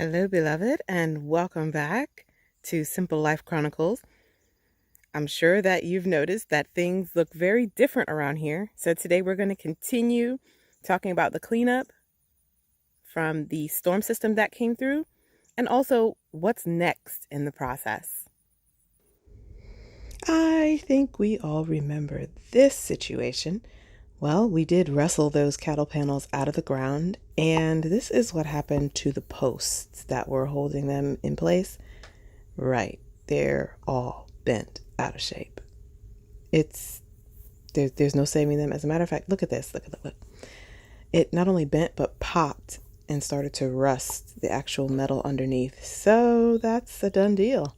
Hello, beloved, and welcome back to Simple Life Chronicles. I'm sure that you've noticed that things look very different around here. So today we're going to continue talking about the cleanup from the storm system that came through and also what's next in the process. I think we all remember this situation. Well, we did wrestle those cattle panels out of the ground, and this is what happened to the posts that were holding them in place. Right, they're all bent out of shape. There's no saving them. As a matter of fact, look at this. Look. It not only bent but popped and started to rust the actual metal underneath. So that's a done deal.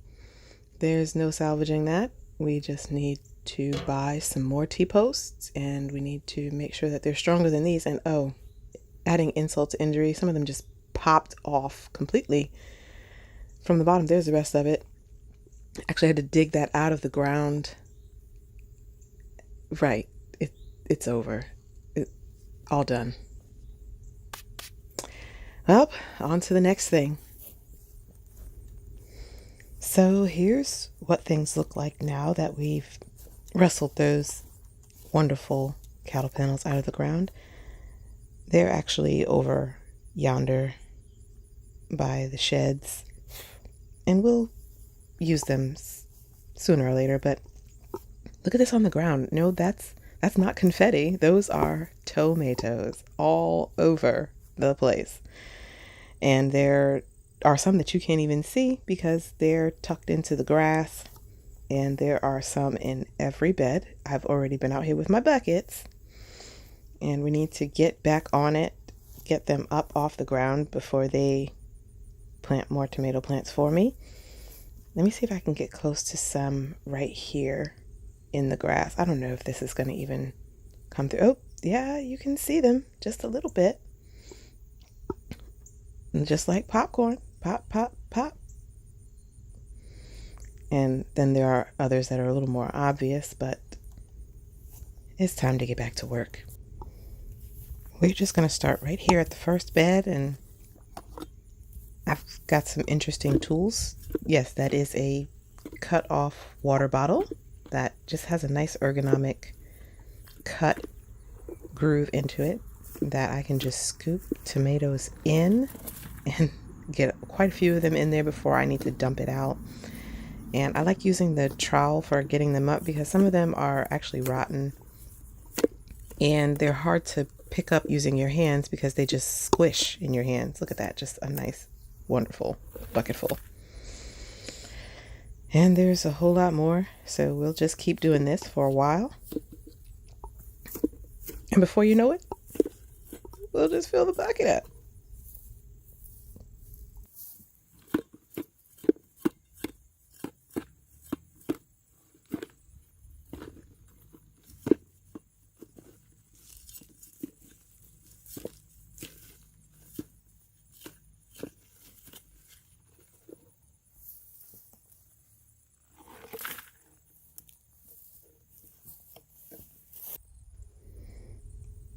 There's no salvaging that. We just need to buy some more T-posts, and we need to make sure that they're stronger than these. And adding insult to injury, some of them just popped off completely from the bottom. There's the rest of it. Actually, I had to dig that out of the ground. Right, it's over. All done. Well, on to the next thing. So here's what things look like now that we've wrestled those wonderful cattle panels out of the ground. They're actually over yonder by the sheds, and we'll use them sooner or later. But look at this on the ground. No, that's not confetti. Those are tomatoes all over the place. And there are some that you can't even see because they're tucked into the grass. And there are some in every bed. I've already been out here with my buckets. And we need to get back on it, get them up off the ground before they plant more tomato plants for me. Let me see if I can get close to some right here in the grass. I don't know if this is going to even come through. Oh, yeah, you can see them just a little bit. And just like popcorn, pop, pop, pop. And then there are others that are a little more obvious, but it's time to get back to work. We're just going to start right here at the first bed, and I've got some interesting tools. Yes, that is a cut off water bottle that just has a nice ergonomic cut groove into it that I can just scoop tomatoes in and get quite a few of them in there before I need to dump it out. And I like using the trowel for getting them up because some of them are actually rotten and they're hard to pick up using your hands because they just squish in your hands. Look at that, just a nice, wonderful bucket full. And there's a whole lot more, so we'll just keep doing this for a while. And before you know it, we'll just fill the bucket up.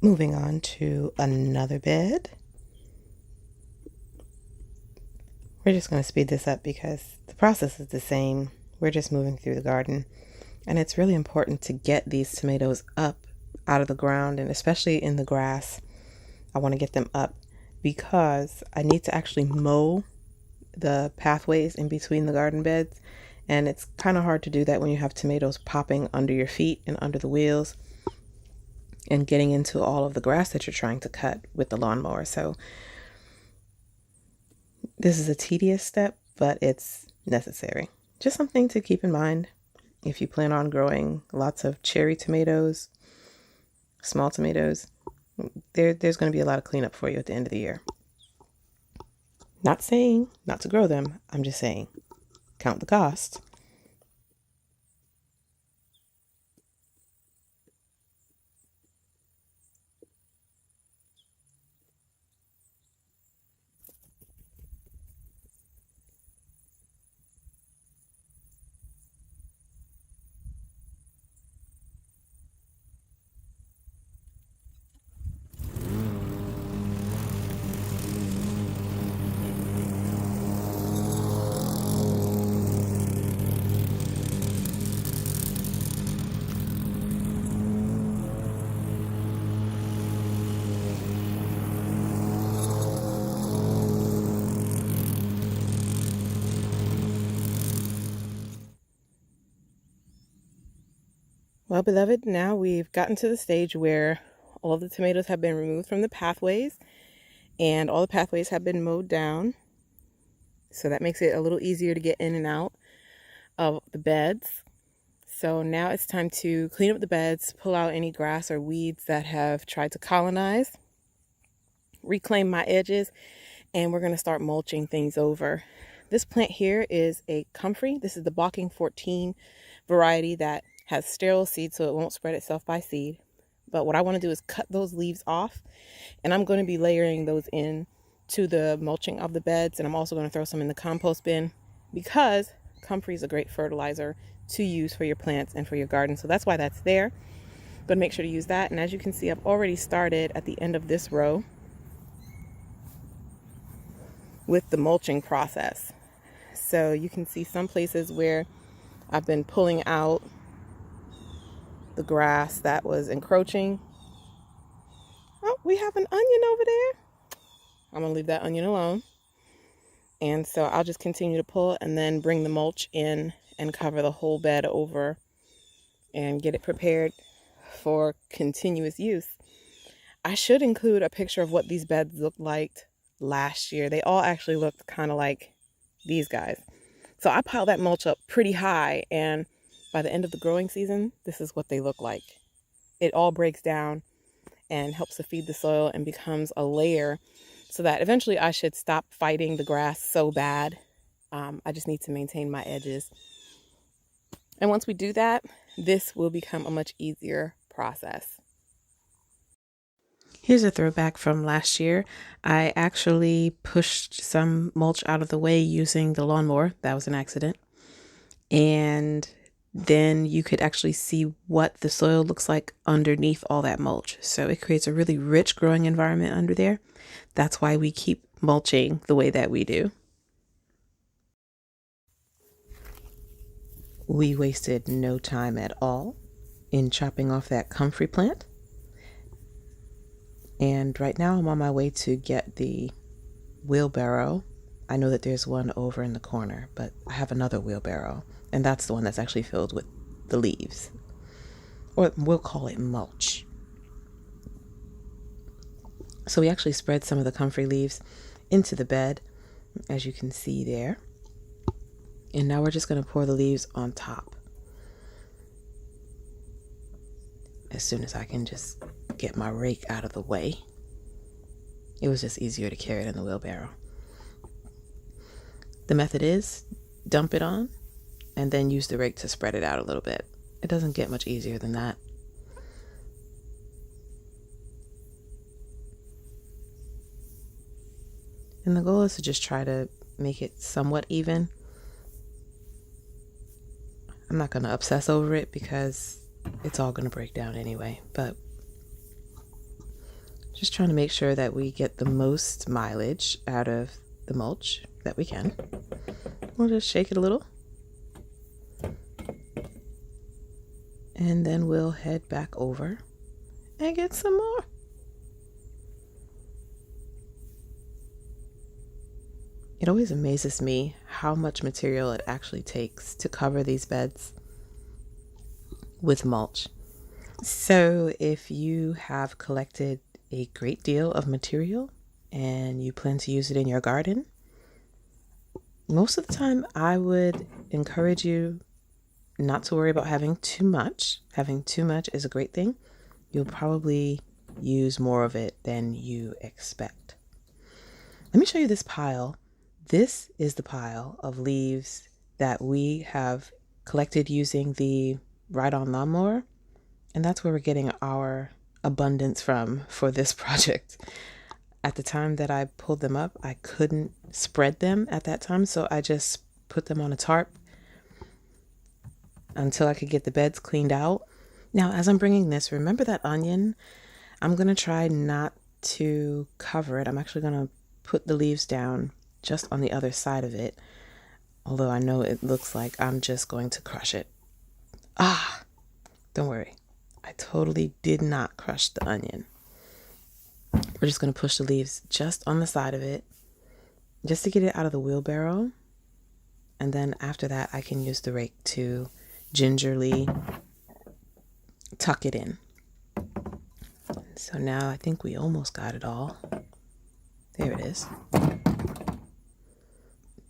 Moving on to another bed. We're just going to speed this up because the process is the same. We're just moving through the garden. And it's really important to get these tomatoes up out of the ground, and especially in the grass. I want to get them up because I need to actually mow the pathways in between the garden beds. And it's kind of hard to do that when you have tomatoes popping under your feet and under the wheels and getting into all of the grass that you're trying to cut with the lawnmower. So this is a tedious step, but it's necessary. Just something to keep in mind if you plan on growing lots of cherry tomatoes, small tomatoes. There's going to be a lot of cleanup for you at the end of the year. Not saying not to grow them. I'm just saying count the cost. Well, beloved, now we've gotten to the stage where all of the tomatoes have been removed from the pathways and all the pathways have been mowed down. So that makes it a little easier to get in and out of the beds. So now it's time to clean up the beds, pull out any grass or weeds that have tried to colonize, reclaim my edges, and we're going to start mulching things over. This plant here is a comfrey. This is the Balking 14 variety that has sterile seed so it won't spread itself by seed. But what I want to do is cut those leaves off, and I'm going to be layering those in to the mulching of the beds, and I'm also going to throw some in the compost bin because comfrey is a great fertilizer to use for your plants and for your garden. So that's why that's there. But make sure to use that. And as you can see, I've already started at the end of this row with the mulching process. So you can see some places where I've been pulling out the grass that was encroaching. Oh, we have an onion over there. I'm gonna leave that onion alone. And so I'll just continue to pull and then bring the mulch in and cover the whole bed over and get it prepared for continuous use. I should include a picture of what these beds looked like last year. They all actually looked kind of like these guys. So I piled that mulch up pretty high, and by the end of the growing season, this is what they look like. It all breaks down and helps to feed the soil and becomes a layer so that eventually I should stop fighting the grass so bad. I just need to maintain my edges. And once we do that, this will become a much easier process. Here's a throwback from last year. I actually pushed some mulch out of the way using the lawnmower. That was an accident. And then you could actually see what the soil looks like underneath all that mulch. So it creates a really rich growing environment under there. That's why we keep mulching the way that we do. We wasted no time at all in chopping off that comfrey plant. And right now I'm on my way to get the wheelbarrow. I know that there's one over in the corner, but I have another wheelbarrow, and that's the one that's actually filled with the leaves, or we'll call it mulch. So we actually spread some of the comfrey leaves into the bed, as you can see there. And now we're just going to pour the leaves on top as soon as I can just get my rake out of the way. It was just easier to carry it in the wheelbarrow. The method is dump it on and then use the rake to spread it out a little bit. It doesn't get much easier than that. And the goal is to just try to make it somewhat even. I'm not going to obsess over it because it's all going to break down anyway, but just trying to make sure that we get the most mileage out of the mulch that we can. We'll just shake it a little. And then we'll head back over and get some more. It always amazes me how much material it actually takes to cover these beds with mulch. So if you have collected a great deal of material and you plan to use it in your garden, most of the time I would encourage you not to worry about having too much. Having too much is a great thing. You'll probably use more of it than you expect. Let me show you this pile. This is the pile of leaves that we have collected using the ride-on lawnmower, and that's where we're getting our abundance from for this project. At the time that I pulled them up, I couldn't spread them at that time, so I just put them on a tarp until I could get the beds cleaned out. Now, as I'm bringing this, remember that onion? I'm going to try not to cover it. I'm actually going to put the leaves down just on the other side of it, although I know it looks like I'm just going to crush it. Don't worry. I totally did not crush the onion. We're just going to push the leaves just on the side of it, just to get it out of the wheelbarrow. And then after that, I can use the rake to gingerly tuck it in. So now I think we almost got it all. There it is.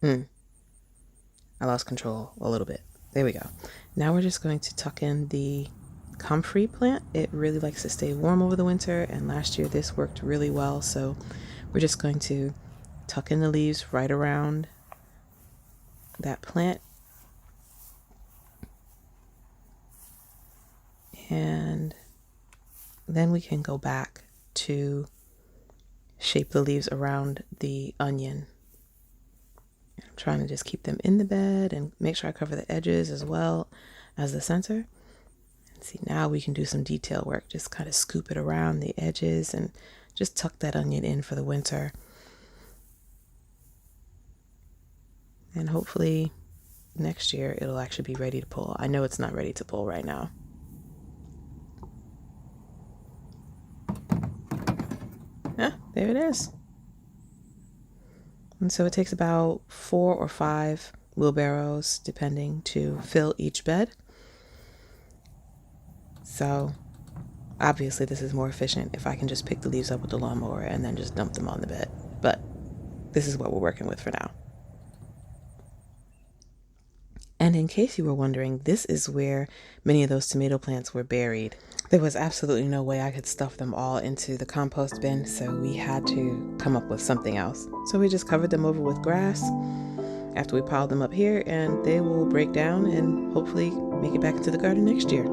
I lost control a little bit. There we go. Now we're just going to tuck in the comfrey plant. It really likes to stay warm over the winter, and last year this worked really well. So we're just going to tuck in the leaves right around that plant. And then we can go back to shape the leaves around the onion. I'm trying to just keep them in the bed and make sure I cover the edges as well as the center. And see, now we can do some detail work. Just kind of scoop it around the edges and just tuck that onion in for the winter. And hopefully next year it'll actually be ready to pull. I know it's not ready to pull right now. Yeah, there it is. And so it takes about 4 or 5 wheelbarrows, depending, to fill each bed. So obviously this is more efficient if I can just pick the leaves up with the lawnmower and then just dump them on the bed. But this is what we're working with for now. And in case you were wondering, this is where many of those tomato plants were buried. There was absolutely no way I could stuff them all into the compost bin, so we had to come up with something else. So we just covered them over with grass after we piled them up here, and they will break down and hopefully make it back into the garden next year.